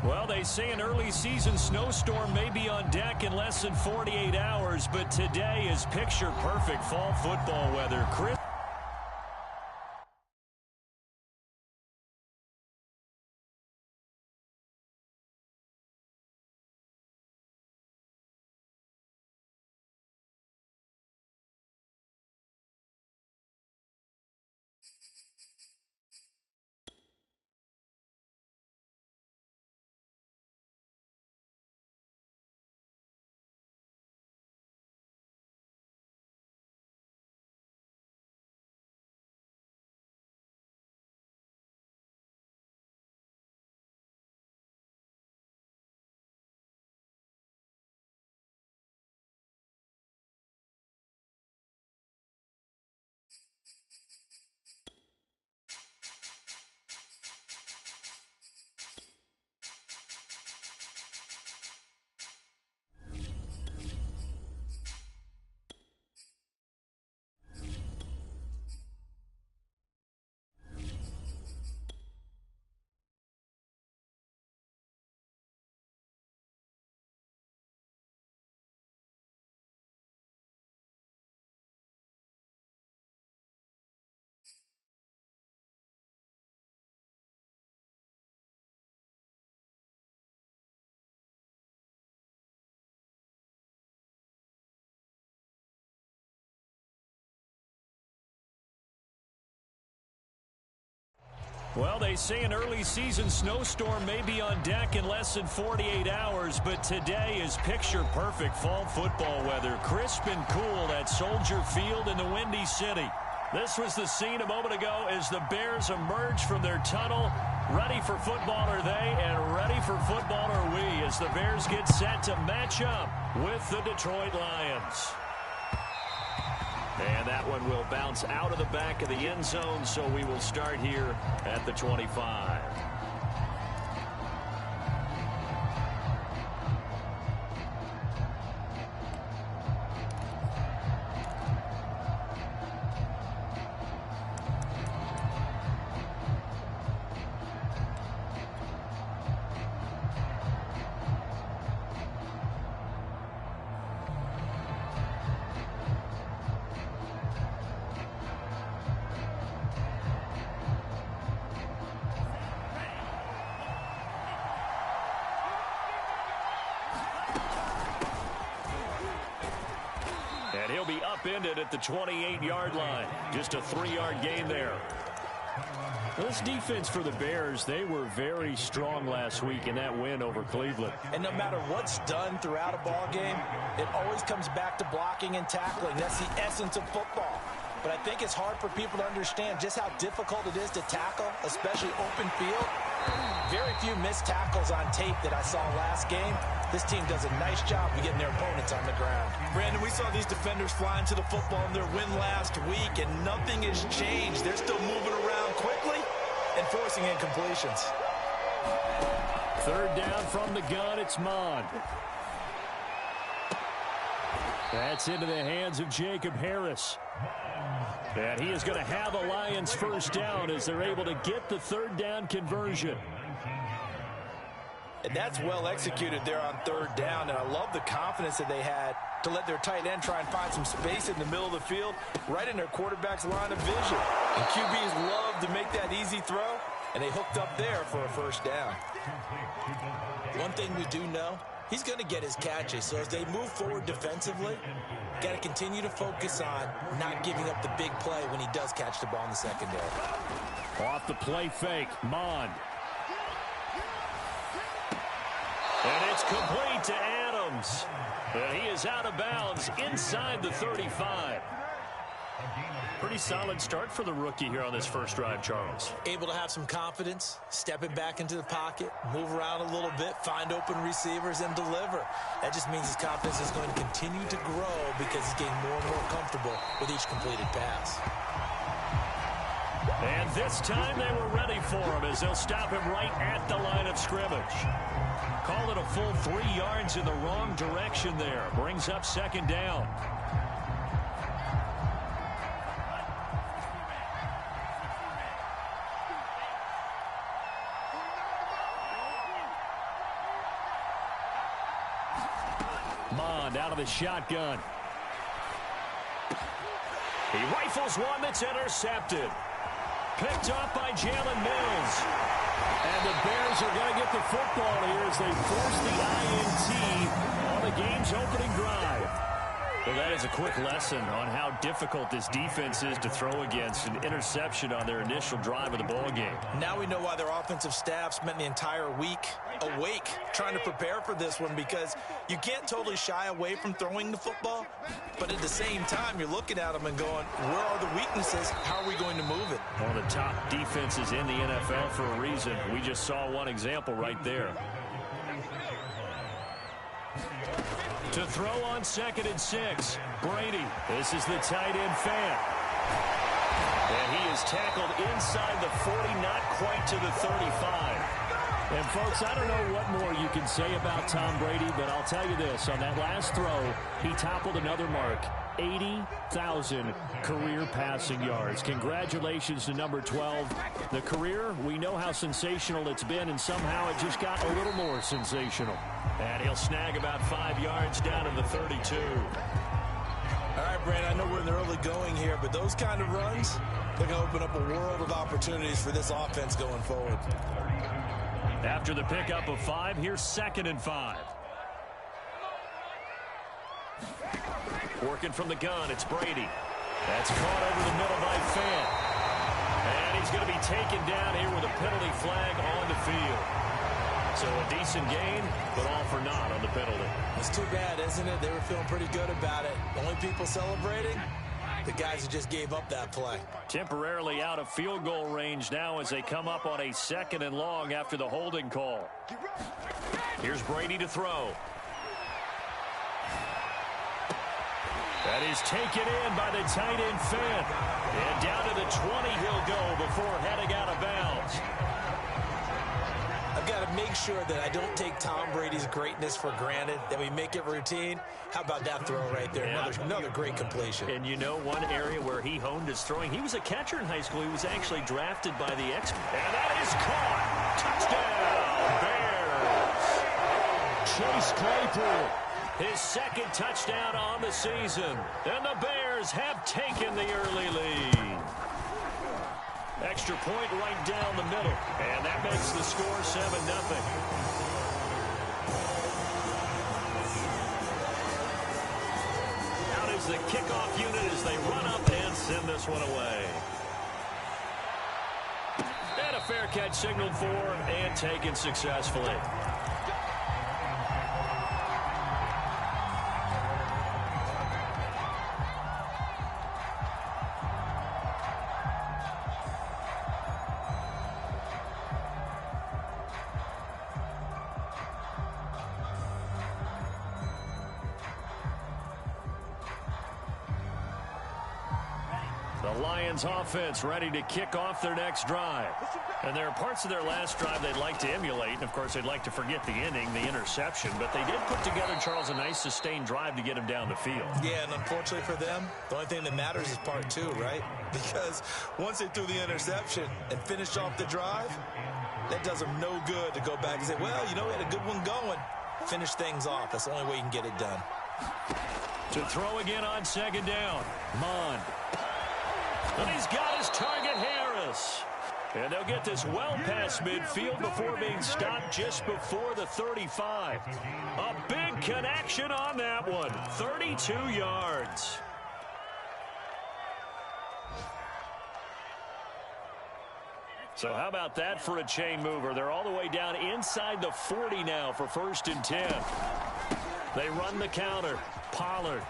Well, they say an early season snowstorm may be on deck in less than 48 hours, but today is picture-perfect fall football weather. Chris. Well, they say an early season snowstorm may be on deck in less than 48 hours, but today is picture-perfect fall football weather. Crisp and cool at Soldier Field in the Windy City. This was the scene a moment ago as the Bears emerged from their tunnel. Ready for football are they, and ready for football are we as the Bears get set to match up with the Detroit Lions. And that one will bounce out of the back of the end zone, so we will start here at the 25. And he'll be upended at the 28-yard line. Just a 3-yard gain there. This defense for the Bears, they were very strong last week in that win over Cleveland. And no matter what's done throughout a ball game, it always comes back to blocking and tackling. That's the essence of football. But I think it's hard for people to understand just how difficult it is to tackle, especially open field. Very few missed tackles on tape that I saw last game. This team does a nice job of getting their opponents on the ground. Brandon, we saw these defenders flying to the football in their win last week, and nothing has changed. They're still moving around quickly and forcing incompletions. Third down from the gun, it's Mond. That's into the hands of Jacob Harris. And he is going to have a Lions first down as they're able to get the third down conversion. And that's well executed there on third down, and I love the confidence that they had to let their tight end try and find some space in the middle of the field, right in their quarterback's line of vision. And QBs love to make that easy throw, and they hooked up there for a first down. One thing we do know, he's going to get his catches, so as they move forward defensively, got to continue to focus on not giving up the big play when he does catch the ball in the secondary. Off the play fake, Mond. And it's complete to Adams. And he is out of bounds inside the 35. Pretty solid start for the rookie here on this first drive, Charles. Able to have some confidence, stepping back into the pocket, move around a little bit, find open receivers, and deliver. That just means his confidence is going to continue to grow because he's getting more and more comfortable with each completed pass. And this time they were ready for him as they'll stop him right at the line of scrimmage. Call it a full 3 yards in the wrong direction there. Brings up second down. Mond out of the shotgun. He rifles one that's intercepted. Picked up by Jalen Mills. And the Bears are going to get the football here as they force the INT on the game's opening drive. Well, that is a quick lesson on how difficult this defense is to throw against. An interception on their initial drive of the ball game. Now we know why their offensive staff spent the entire week awake trying to prepare for this one, because you can't totally shy away from throwing the football, but at the same time you're looking at them and going, where are the weaknesses? How are we going to move it? One of the top defenses in the NFL for a reason. We just saw one example right there. To throw on 2nd and 6, Brady. This is the tight end fan. And he is tackled inside the 40, not quite to the 35. And, folks, I don't know what more you can say about Tom Brady, but I'll tell you this. On that last throw, he toppled another mark. 80,000 career passing yards. Congratulations to number 12. The career, we know how sensational it's been, and somehow it just got a little more sensational. And he'll snag about 5 yards down to the 32. All right, Brandon, I know we're in the early going here, but those kind of runs, they're going to open up a world of opportunities for this offense going forward. After the pickup of 5, here's 2nd and 5. Working from the gun, it's Brady. That's caught over the middle by Fant. And he's going to be taken down here with a penalty flag on the field. So a decent gain, but all for naught on the penalty. It's too bad, isn't it? They were feeling pretty good about it. The only people celebrating, the guys who just gave up that play. Temporarily out of field goal range now as they come up on a 2nd and long after the holding call. Here's Brady to throw. That is taken in by the tight end Fant. And down to the 20 he'll go before heading out of bounds. I've got to make sure that I don't take Tom Brady's greatness for granted, that we make it routine. How about that throw right there? Yeah. Another great completion. And you know one area where he honed his throwing? He was a catcher in high school. He was actually drafted by the X. And that is caught. Touchdown, Bears. Chase Claypool. His 2nd touchdown on the season. And the Bears have taken the early lead. Extra point right down the middle. And that makes the score 7-0. Out is the kickoff unit as they run up and send this one away. And a fair catch signaled for and taken successfully. The Lions offense ready to kick off their next drive. And there are parts of their last drive they'd like to emulate. And, of course, they'd like to forget the inning, the interception. But they did put together, Charles, a nice sustained drive to get him down the field. Yeah, and unfortunately for them, the only thing that matters is part 2, right? Because once they threw the interception and finished off the drive, that does them no good to go back and say, well, you know, we had a good one going. Finish things off. That's the only way you can get it done. To throw again on 2nd down. Mond. And he's got his target, Harris. And they'll get this well past midfield before being stopped just before the 35. A big connection on that one. 32 yards. So how about that for a chain mover? They're all the way down inside the 40 now for 1st and 10. They run the counter. Pollard.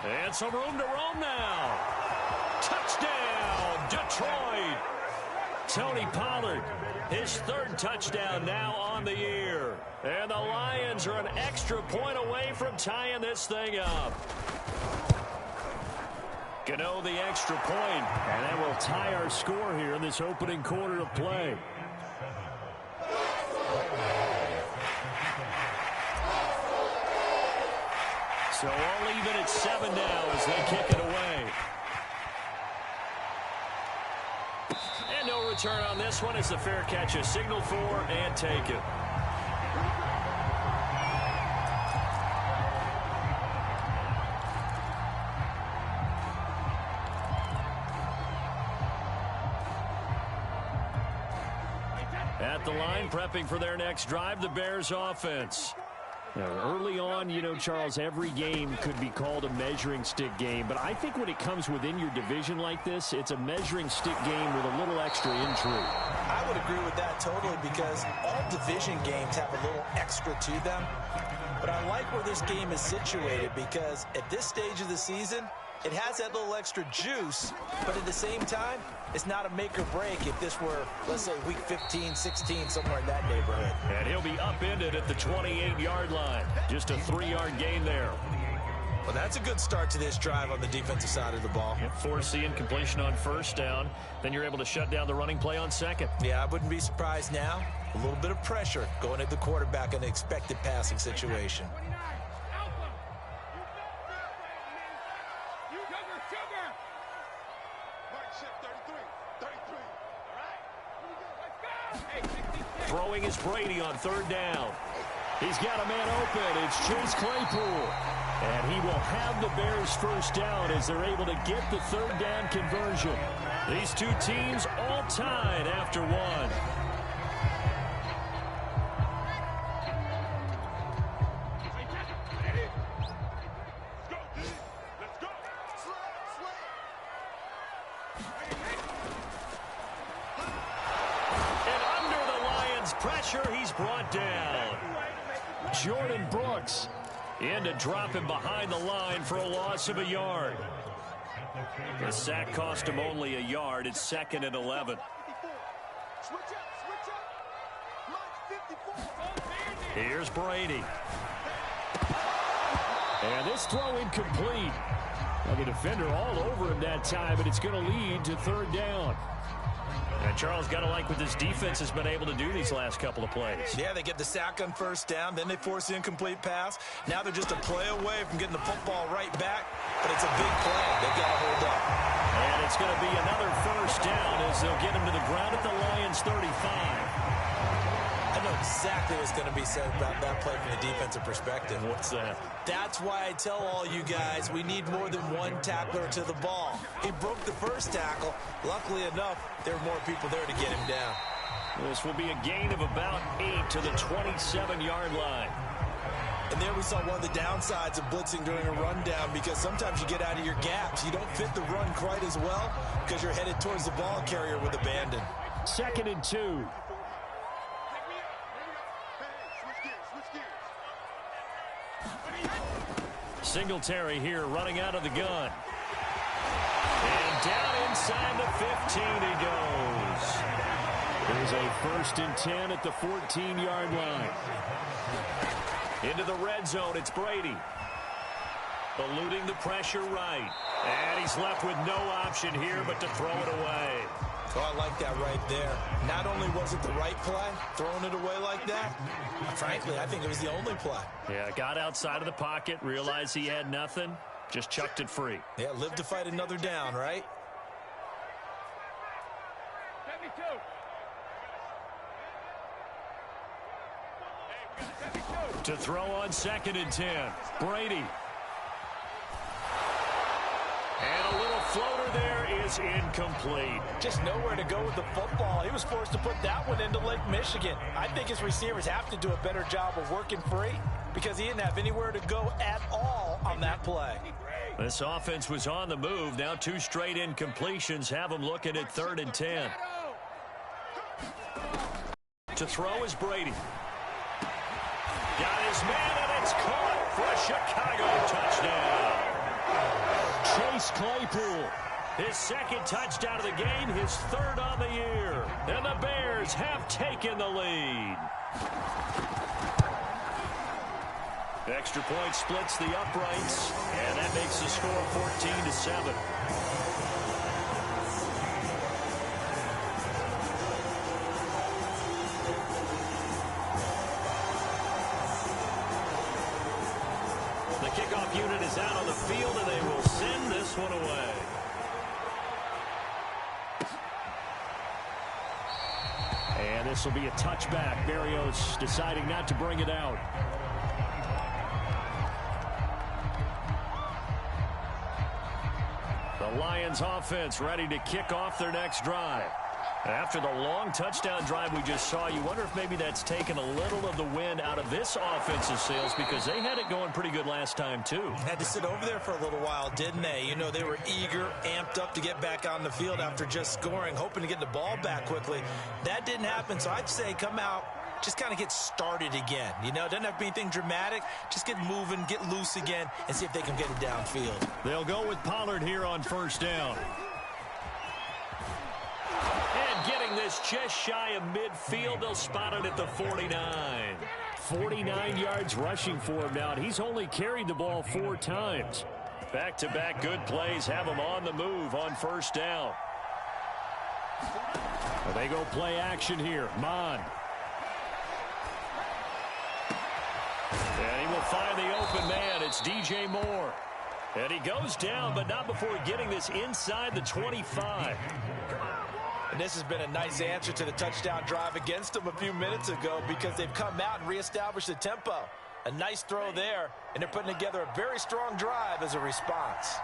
And some room to roam now. Touchdown, Detroit. Tony Pollard, his 3rd touchdown now on the year. And the Lions are an extra point away from tying this thing up. Gano the extra point, and that will tie our score here in this opening quarter of play. So all even at 7 now as they kick it away. And no return on this one as the fair catch is signaled for and taken. At the line, prepping for their next drive, the Bears offense. Now, early on, you know, Charles, every game could be called a measuring stick game. But I think when it comes within your division like this, it's a measuring stick game with a little extra intrigue. I would agree with that totally because all division games have a little extra to them. But I like where this game is situated because at this stage of the season, it has that little extra juice, but at the same time, it's not a make or break if this were, let's say, week 15, 16, somewhere in that neighborhood. And he'll be upended at the 28-yard line. Just a 3-yard gain there. Well, that's a good start to this drive on the defensive side of the ball. Forcing incompletion on first down. Then you're able to shut down the running play on second. Yeah, I wouldn't be surprised now. A little bit of pressure going at the quarterback in an expected passing situation. Throwing is Brady on third down. He's got a man open. It's Chase Claypool. And he will have the Bears first down as they're able to get the third down conversion. These two teams all tied after one. Pressure, he's brought down. Jordan Brooks in to drop him behind the line for a loss of a yard. The sack cost him only a yard. It's 2nd and 11. Here's Brady. And this throw incomplete. Well, the defender all over him that time, but it's going to lead to third down. And Charles, got to like what this defense has been able to do these last couple of plays. Yeah, they get the sack on first down, then they force the incomplete pass. Now they're just a play away from getting the football right back, but it's a big play. They've got to hold up. And it's going to be another first down as they'll get him to the ground at the Lions' 35. I know exactly what's going to be said about that play from the defensive perspective. What's that? That's why I tell all you guys we need more than one tackler to the ball. He broke the first tackle. Luckily enough, there were more people there to get him down. This will be a gain of about 8 to the 27-yard line. And there we saw one of the downsides of blitzing during a rundown because sometimes you get out of your gaps. You don't fit the run quite as well because you're headed towards the ball carrier with abandon. 2nd and 2. Singletary here running out of the gun. And down inside the 15 he goes. There's a 1st and 10 at the 14-yard line. Into the red zone, it's Brady. Eluding the pressure right. And he's left with no option here but to throw it away. Oh, I like that right there. Not only was it the right play, throwing it away like that, frankly, I think it was the only play. Yeah, got outside of the pocket, realized he had nothing, just chucked it free. Yeah, live to fight another down, right? To throw on 2nd and 10, Brady. And a little floater there is incomplete. Just nowhere to go with the football. He was forced to put that one into Lake Michigan. I think his receivers have to do a better job of working free because he didn't have anywhere to go at all on that play. This offense was on the move. Now 2 straight incompletions have them looking at 3rd and 10. To throw is Brady. Got his man, and it's caught for a Chicago touchdown. Chase Claypool, his 2nd touchdown of the game, his 3rd on the year. And the Bears have taken the lead. Extra point splits the uprights, and that makes the score 14-7. The kickoff unit is out on the field, and they will send this one away. And this will be a touchback. Berrios deciding not to bring it out. The Lions offense ready to kick off their next drive. After the long touchdown drive we just saw, you wonder if maybe that's taken a little of the wind out of this offensive sails because they had it going pretty good last time, too. Had to sit over there for a little while, didn't they? You know, they were eager, amped up to get back on the field after just scoring, hoping to get the ball back quickly. That didn't happen, so I'd say come out, just kind of get started again. You know, it doesn't have to be anything dramatic. Just get moving, get loose again, and see if they can get it downfield. They'll go with Pollard here on first down. And getting this just shy of midfield, they'll spot it at the 49. 49 yards rushing for him now, and he's only carried the ball 4 times. Back-to-back good plays have him on the move on first down. They go play action here. Mon. And he will find the open man. It's DJ Moore. And he goes down, but not before getting this inside the 25. And this has been a nice answer to the touchdown drive against them a few minutes ago because they've come out and reestablished the tempo. A nice throw there, and they're putting together a very strong drive as a response.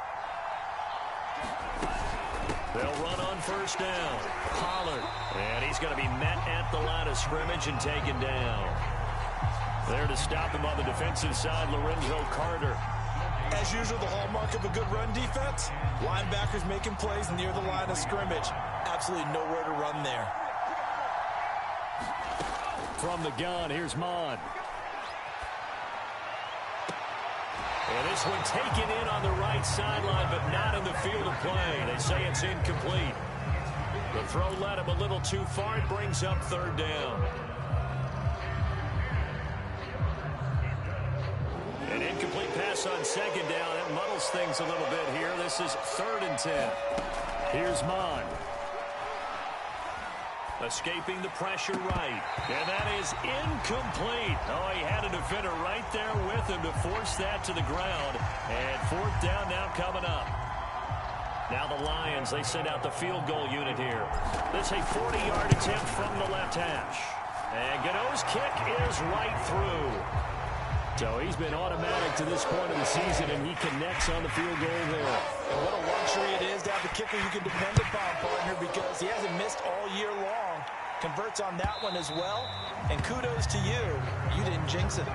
They'll run on first down. Pollard. And he's going to be met at the line of scrimmage and taken down. There to stop him on the defensive side, Lorenzo Carter. As usual, the hallmark of a good run defense, linebackers making plays near the line of scrimmage. Absolutely nowhere to run there. From the gun, here's Mon. And this one taken in on the right sideline, but not in the field of play. They say it's incomplete. The throw led him a little too far. It brings up third down. An incomplete pass on second down. That muddles things a little bit here. This is 3rd and 10. Here's Mon. Escaping the pressure right. And that is incomplete. Oh, he had a defender right there with him to force that to the ground. And 4th down now coming up. Now the Lions, they send out the field goal unit here. This is a 40-yard attempt from the left hash. And Godot's kick is right through. So he's been automatic to this point of the season, and he connects on the field goal there. And what a luxury it is to have a kicker you can depend upon, partner, because he hasn't missed all year long. Converts on that one as well, and kudos to you. You didn't jinx it.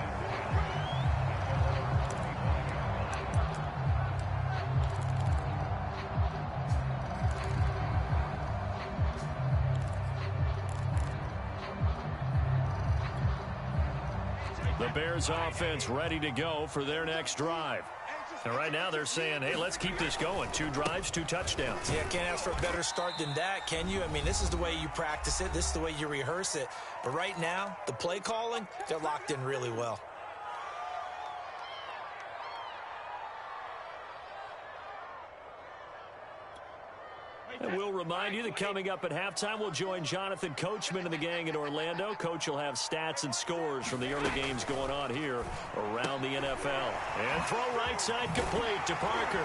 The Bears offense ready to go for their next drive. And right now they're saying, hey, let's keep this going. 2 drives, 2 touchdowns. Yeah, can't ask for a better start than that, can you? I mean, this is the way you practice it. This is the way you rehearse it. But right now, the play calling, they're locked in really well. And we'll remind you that coming up at halftime, we'll join Jonathan Coachman and the gang in Orlando. Coach will have stats and scores from the early games going on here around the NFL. And throw right side complete to Parker.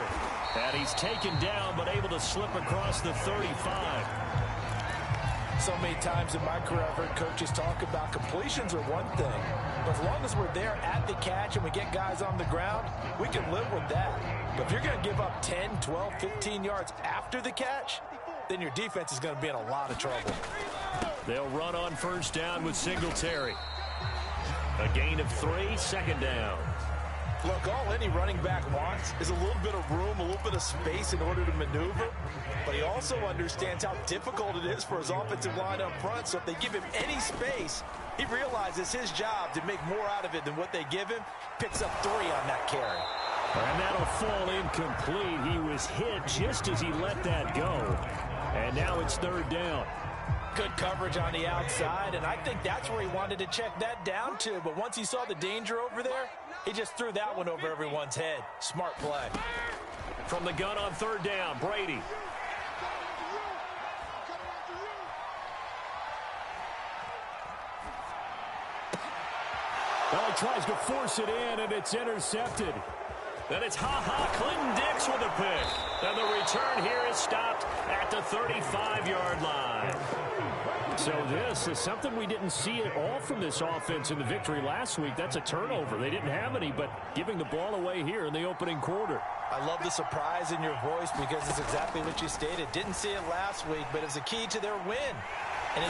And he's taken down, but able to slip across the 35. So many times in my career, I've heard coaches talk about completions are one thing. But as long as we're there at the catch and we get guys on the ground, we can live with that. But if you're going to give up 10, 12, 15 yards after the catch, then your defense is going to be in a lot of trouble. They'll run on first down with Singletary. A gain of 3, 2nd down. Look, all any running back wants is a little bit of room, a little bit of space in order to maneuver. But he also understands how difficult it is for his offensive line up front. So if they give him any space, he realizes his job to make more out of it than what they give him. Picks up 3 on that carry. And that'll fall incomplete. He was hit just as he let that go. And now it's 3rd down. Good coverage on the outside, and I think that's where he wanted to check that down to. But once he saw the danger over there, he just threw that one over everyone's head. Smart play. From the gun on 3rd down, Brady. Well, he tries to force it in, and it's intercepted. Then it's Clinton Dix with a pick. And the return here is stopped at the 35-yard line. So this is something we didn't see at all from this offense in the victory last week. That's a turnover. They didn't have any, but giving the ball away here in the opening quarter. I love the surprise in your voice because it's exactly what you stated. Didn't see it last week, but it's a key to their win. And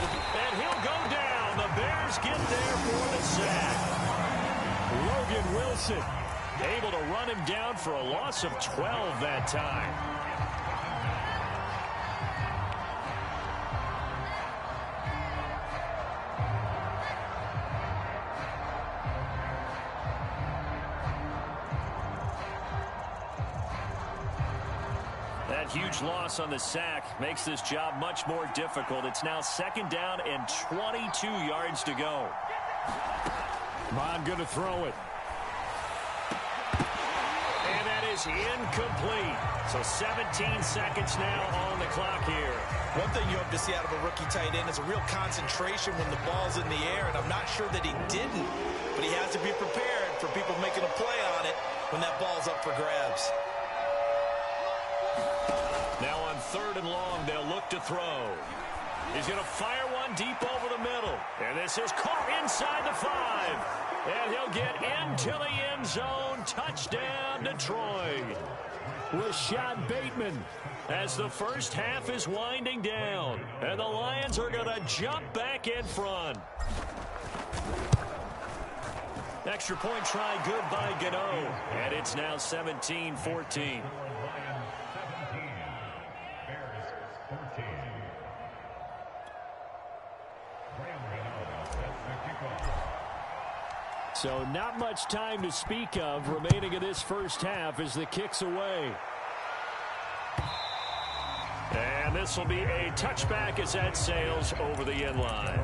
he'll go down. The Bears get there for the sack. Logan Wilson able to run him down for a loss of 12 that time. That huge loss on the sack makes this job much more difficult. It's now 2nd down and 22 yards to go. Bond going to throw it. And that is incomplete. So 17 seconds now on the clock here. One thing you hope to see out of a rookie tight end is a real concentration when the ball's in the air, and I'm not sure that he didn't, but he has to be prepared for people making a play on it when that ball's up for grabs. Now on 3rd and long, they'll look to throw. He's going to fire one deep over the middle. And this is caught inside the 5. And he'll get into the end zone. Touchdown, Detroit. Rashad Bateman as the first half is winding down. And the Lions are going to jump back in front. Extra point try good by Gano. And it's now 17-14. So not much time to speak of remaining in this first half as the kick's away. And this will be a touchback as that sails over the end line.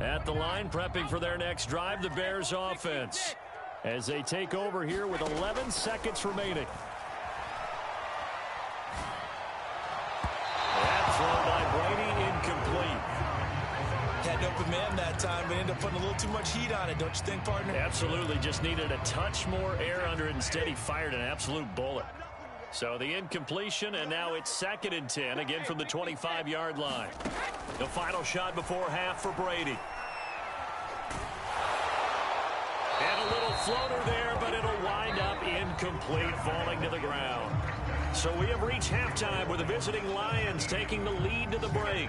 At the line, prepping for their next drive, the Bears offense, as they take over here with 11 seconds remaining. Throw by Brady, incomplete. Had an open man that time, but ended up putting a little too much heat on it, don't you think, partner? Absolutely. Just needed a touch more air under it. Instead, he fired an absolute bullet. So the incompletion, and now it's 2nd and 10, again from the 25-yard line. The final shot before half for Brady. And a little floater there, but it'll wind up incomplete, falling to the ground. So we have reached halftime with the visiting Lions taking the lead to the break.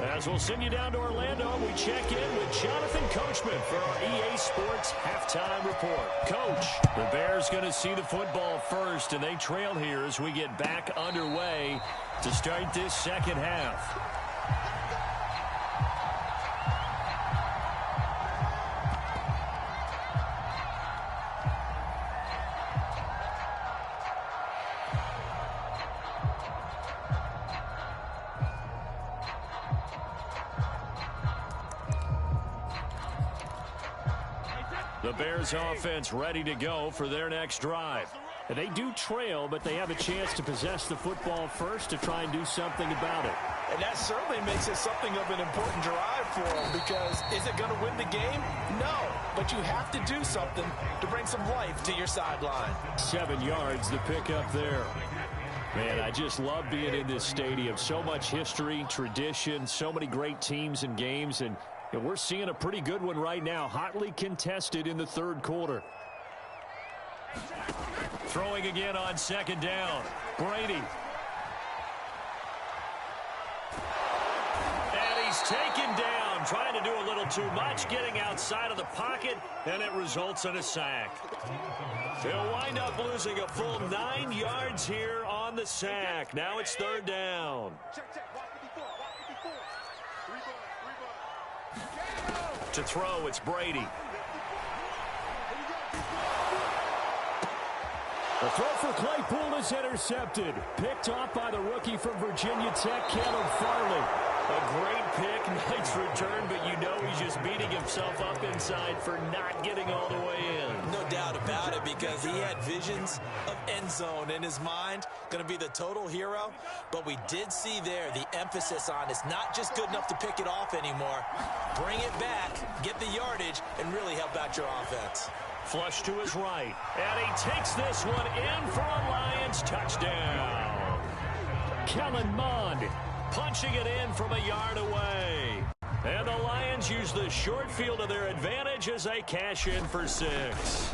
As we'll send you down to Orlando, we check in with Jonathan Coachman for our EA Sports Halftime Report. Coach, the Bears going to see the football first, and they trail here as we get back underway to start this second half. The Bears offense ready to go for their next drive. And they do trail, but they have a chance to possess the football first to try and do something about it. And that certainly makes it something of an important drive for them, because is it going to win the game? No, but you have to do something to bring some life to your sideline. 7 yards to pick up there. Man, I just love being in this stadium. So much history, tradition, so many great teams and games, and we're seeing a pretty good one right now, hotly contested in the 3rd quarter. Throwing again on 2nd down. Brady. And he's taken down, trying to do a little too much, getting outside of the pocket, and it results in a sack. They'll wind up losing a full 9 yards here on the sack. Now it's 3rd down. To throw, it's Brady. The throw for Claypool is intercepted. Picked off by the rookie from Virginia Tech, Caleb Farley. A great pick, nice return, but you know he's just beating himself up inside for not getting all the way in. No doubt about it, because he had visions of end zone in his mind. Going to be the total hero. But we did see there the emphasis on it's not just good enough to pick it off anymore. Bring it back, get the yardage, and really help out your offense. Flush to his right. And he takes this one in for a Lions touchdown. Kellen Mond punching it in from a yard away. And the Lions use the short field to their advantage as they cash in for 6.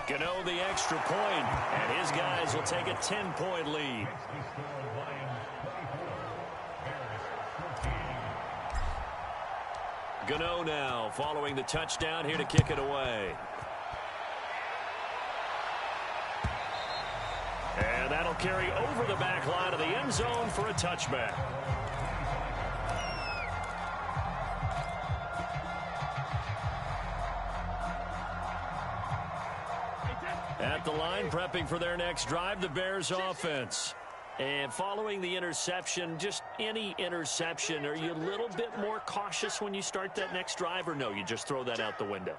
Gano the extra point, and his guys will take a 10-point lead. Gano now following the touchdown here to kick it away. And that'll carry over the back line of the end zone for a touchback. At the line, prepping for their next drive, the Bears offense. And following the interception, just any interception, are you a little bit more cautious when you start that next drive, or no, you just throw that out the window?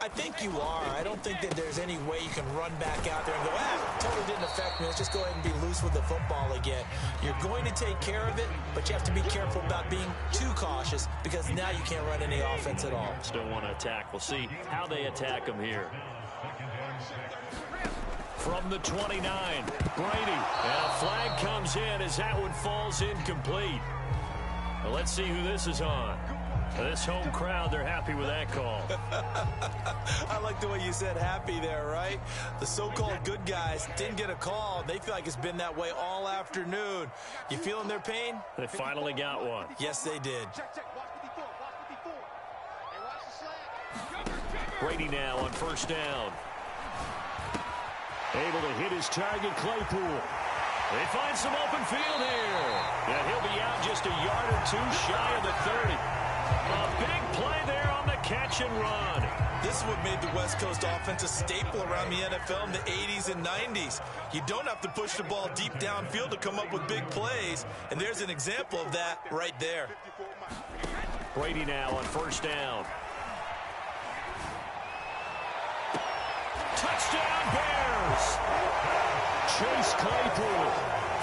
I think you are. I don't think that there's any way you can run back out there and go, totally didn't affect me. Let's just go ahead and be loose with the football again. You're going to take care of it, but you have to be careful about being too cautious, because now you can't run any offense at all. Still want to attack. We'll see how they attack them here. From the 29, Brady. And a flag comes in as that one falls incomplete. Well, let's see who this is on. This home crowd, they're happy with that call. I like the way you said happy there, right? The so-called good guys didn't get a call. They feel like it's been that way all afternoon. You feeling their pain? They finally got one. Yes, they did. Brady now on first down. Able to hit his target, Claypool. They find some open field here. And he'll be out just a yard or two shy of the 30. A big play there on the catch and run. This is what made the West Coast offense a staple around the NFL in the 80s and 90s. You don't have to push the ball deep downfield to come up with big plays. And there's an example of that right there. Brady now on first down. Touchdown, Bears! Chase Claypool,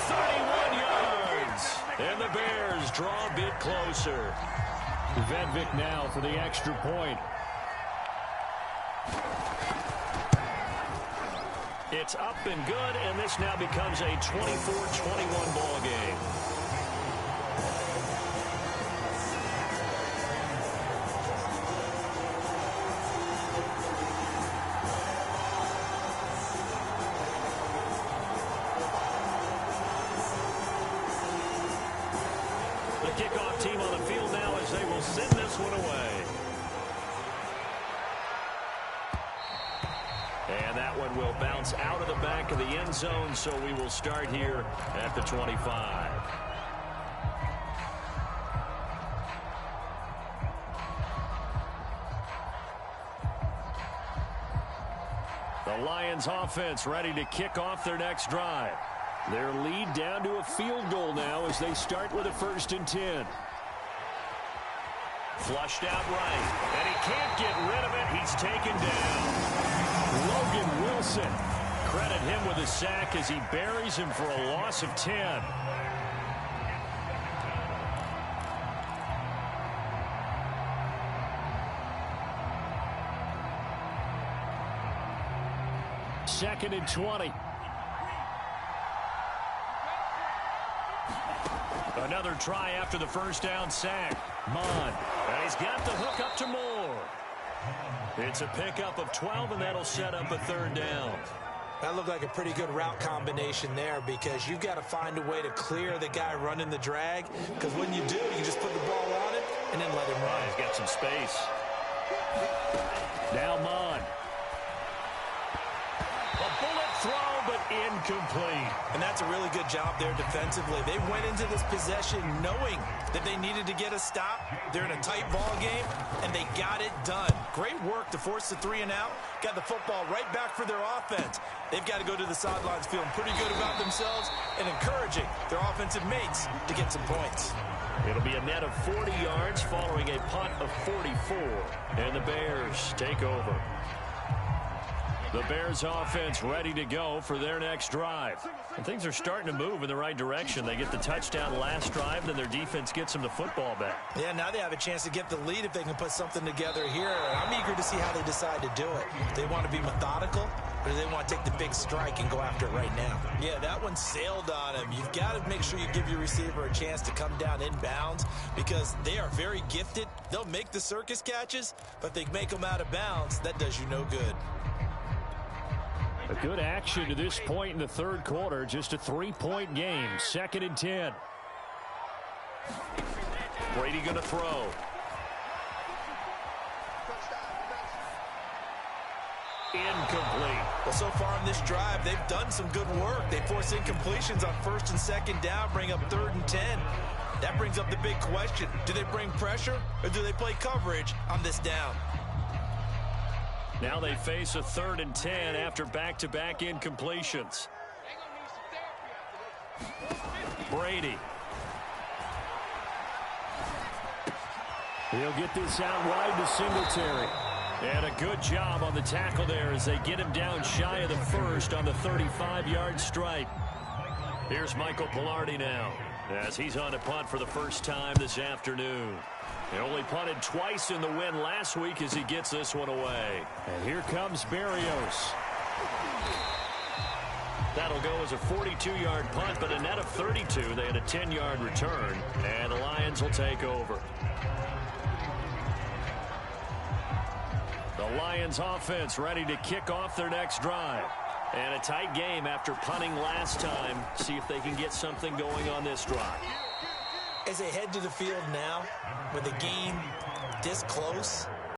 31 yards. And the Bears draw a bit closer. Vedvik now for the extra point. It's up and good, and this now becomes a 24-21 ball game. The kickoff team on the field now as they will send this one away. And that one will bounce out of the back of the end zone, so we will start here at the 25. The Lions offense ready to kick off their next drive. Their lead down to a field goal now as they start with a 1st and 10. Flushed out right, and he can't get rid of it. He's taken down. Logan Wilson. Credit him with a sack as he buries him for a loss of 10. Second and 20. Another try after the first down sack. Mond. And he's got the hook up to Moore. It's a pickup of 12, and that'll set up a 3rd down. That looked like a pretty good route combination there, because you've got to find a way to clear the guy running the drag, because when you do, you just put the ball on it and then let him run. He's got some space. Now Mond. A bullet throw, but incomplete. And that's a really good job there defensively. They went into this possession knowing that they needed to get a stop. They're in a tight ball game, and they got it done. Great work to force the 3 and out. Got the football right back for their offense. They've got to go to the sidelines feeling pretty good about themselves and encouraging their offensive mates to get some points. It'll be a net of 40 yards following a punt of 44. And the Bears take over. The Bears offense ready to go for their next drive. And things are starting to move in the right direction. They get the touchdown last drive, then their defense gets them the football back. Yeah, now they have a chance to get the lead if they can put something together here. I'm eager to see how they decide to do it. Do they want to be methodical, or do they want to take the big strike and go after it right now? Yeah, that one sailed on him. You've got to make sure you give your receiver a chance to come down inbounds because they are very gifted. They'll make the circus catches, but if they make them out of bounds, that does you no good. A good action to this point in the third quarter. Just a 3-point game. 2nd and 10. Brady going to throw. Incomplete. Well, so far in this drive, they've done some good work. They force incompletions on 1st and 2nd down, bring up 3rd and 10. That brings up the big question. Do they bring pressure, or do they play coverage on this down? Now they face a 3rd and 10 after back-to-back incompletions. Brady. He'll get this out wide to Singletary. And a good job on the tackle there as they get him down shy of the first on the 35-yard strike. Here's Michael Pilardi now as he's on to punt for the first time this afternoon. He only punted twice in the win last week as he gets this one away. And here comes Berrios. That'll go as a 42-yard punt, but a net of 32. They had a 10-yard return, and the Lions will take over. The Lions offense ready to kick off their next drive. And a tight game after punting last time. See if they can get something going on this drive. As they head to the field now, with the game this close,